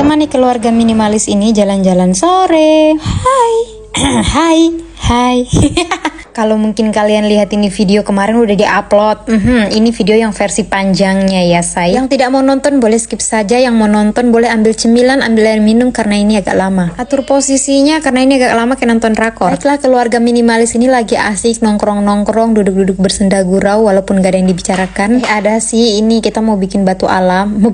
Temani keluarga minimalis ini jalan-jalan sore. Hai. Hai. Hai. Kalau mungkin kalian lihat ini video kemarin udah di-upload. Ini video yang versi panjangnya ya, say. Yang tidak mau nonton boleh skip saja, yang mau nonton boleh ambil cemilan, ambil air minum karena ini agak lama. Atur posisinya karena ini agak lama kayak nonton drakor. Baiklah, keluarga minimalis ini lagi asik nongkrong-nongkrong, duduk-duduk bersenda gurau walaupun gak ada yang dibicarakan. Ada sih, ini kita mau bikin batu alam. Mau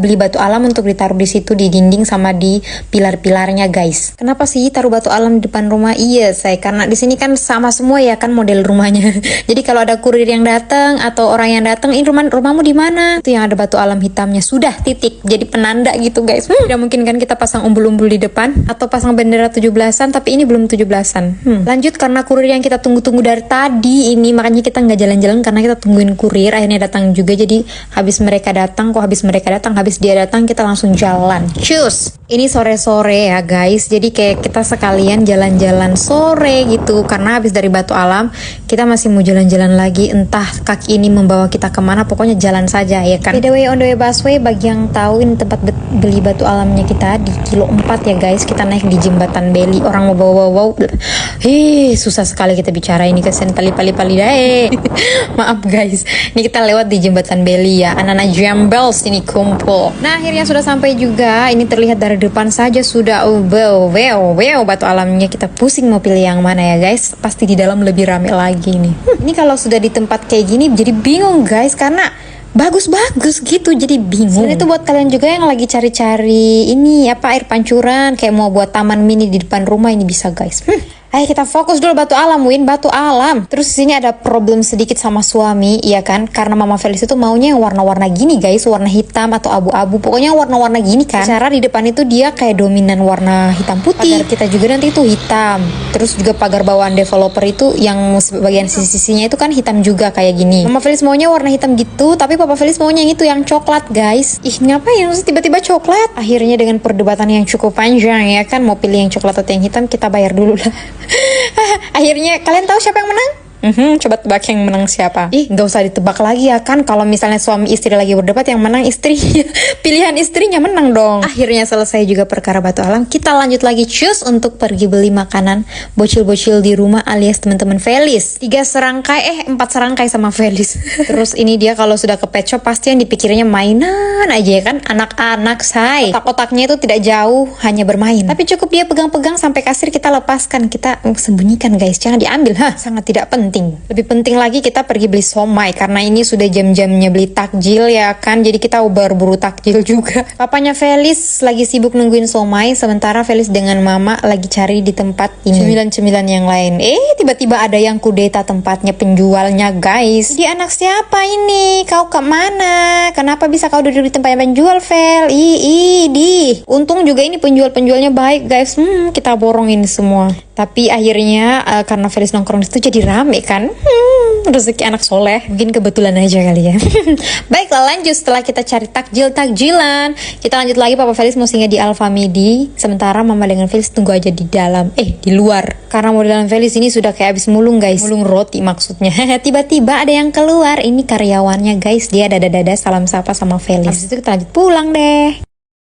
beli batu alam untuk ditaruh di situ di dinding sama di pilar-pilarnya, guys. Kenapa sih taruh batu alam di depan rumah? Iya, say, karena di sini kan sama semua ya kan model rumahnya. Jadi kalau ada kurir yang datang atau orang yang datang, ini rumahmu di mana? Itu yang ada batu alam hitamnya. Sudah, titik. Jadi penanda gitu, guys. Tidak mungkin kan kita pasang umbul-umbul di depan atau pasang bendera 17-an, tapi ini belum 17-an. Lanjut, karena kurir yang kita tunggu-tunggu dari tadi ini, makanya kita nggak jalan-jalan karena kita tungguin kurir. Akhirnya datang juga. Jadi habis mereka datang, habis dia datang kita langsung jalan. Cus. Ini sore-sore ya, guys. Jadi kayak kita sekalian jalan-jalan sore gitu karena habis dari batu alam kita masih mau jalan-jalan lagi, entah kaki ini membawa kita kemana, pokoknya jalan saja ya kan. By the way, on the way busway, bagi yang tahu ini tempat beli batu alamnya kita di kilo 4 ya guys. Kita naik di jembatan Beli. Orang mau bawa susah sekali kita bicara ini, kesian pali deh. Maaf guys, ini kita lewat di jembatan Beli ya, anak-anak jambel sini kumpul. Nah, akhirnya sudah sampai juga. Ini terlihat dari depan saja sudah batu alamnya. Kita pusing mau pilih yang mana ya guys. Pasti di dalam lebih rame lagi nih. Ini kalau sudah di tempat kayak gini jadi bingung guys, karena bagus-bagus gitu, jadi bingung. Dan itu buat kalian juga yang lagi cari-cari ini apa, air pancuran, kayak mau buat taman mini di depan rumah, ini bisa guys. Ayo kita fokus dulu batu alam, batu alam. Terus di sini ada problem sedikit sama suami, iya kan? Karena Mama Felis itu maunya yang warna-warna gini guys, warna hitam atau abu-abu, pokoknya warna-warna gini kan. Secara di depan itu dia kayak dominan warna hitam putih. Pagar kita juga nanti itu hitam. Terus juga pagar bawaan developer itu yang bagian sisi-sisinya itu kan hitam juga kayak gini. Mama Felis maunya warna hitam gitu, tapi Papa Felis maunya yang itu yang coklat guys. Ih, ngapain sih tiba-tiba coklat? Akhirnya dengan perdebatan yang cukup panjang ya kan, mau pilih yang coklat atau yang hitam, kita bayar dulu lah. Akhirnya kalian tahu siapa yang menang? Coba tebak yang menang siapa? Ih, gak usah ditebak lagi ya kan. Kalau misalnya suami istri lagi berdebat, yang menang istri. Pilihan istrinya menang dong. Akhirnya selesai juga perkara batu alam. Kita lanjut lagi cus untuk pergi beli makanan bocil-bocil di rumah alias teman-teman Felis. 4 serangkai sama Felis. Terus ini dia kalau sudah ke pet shop pasti yang dipikirnya mainan aja ya kan. Anak-anak say. Otak-otaknya itu tidak jauh, hanya bermain. Tapi cukup dia pegang-pegang sampai kasir kita lepaskan. Kita sembunyikan guys, jangan diambil. Sangat tidak penting. Lebih penting lagi kita pergi beli somai karena ini sudah jam-jamnya beli takjil ya kan. Jadi kita berburu takjil juga. Papanya Felis lagi sibuk nungguin somai, sementara Felis dengan mama lagi cari di tempat ini cemilan-cemilan yang lain. Tiba-tiba ada yang kudeta tempatnya penjualnya guys. Di anak siapa ini? Kau kemana? Kenapa bisa kau duduk di tempatnya penjual, Fel? Untung juga ini penjualnya baik guys. Kita borongin semua. Tapi akhirnya karena Felis nongkrong itu jadi rame kan. Rezeki anak soleh. Mungkin kebetulan aja kali ya. Baiklah, lanjut setelah kita cari takjilan. Kita lanjut lagi. Papa Felis mau singgah di Alfamidi, sementara Mama dengan Felis tunggu aja di dalam. Di luar. Karena modelan Felis ini sudah kayak habis mulung guys. Mulung roti maksudnya. Tiba-tiba ada yang keluar. Ini karyawannya guys. Dia dada-dada salam sapa sama Felis. Habis itu kita lanjut pulang deh.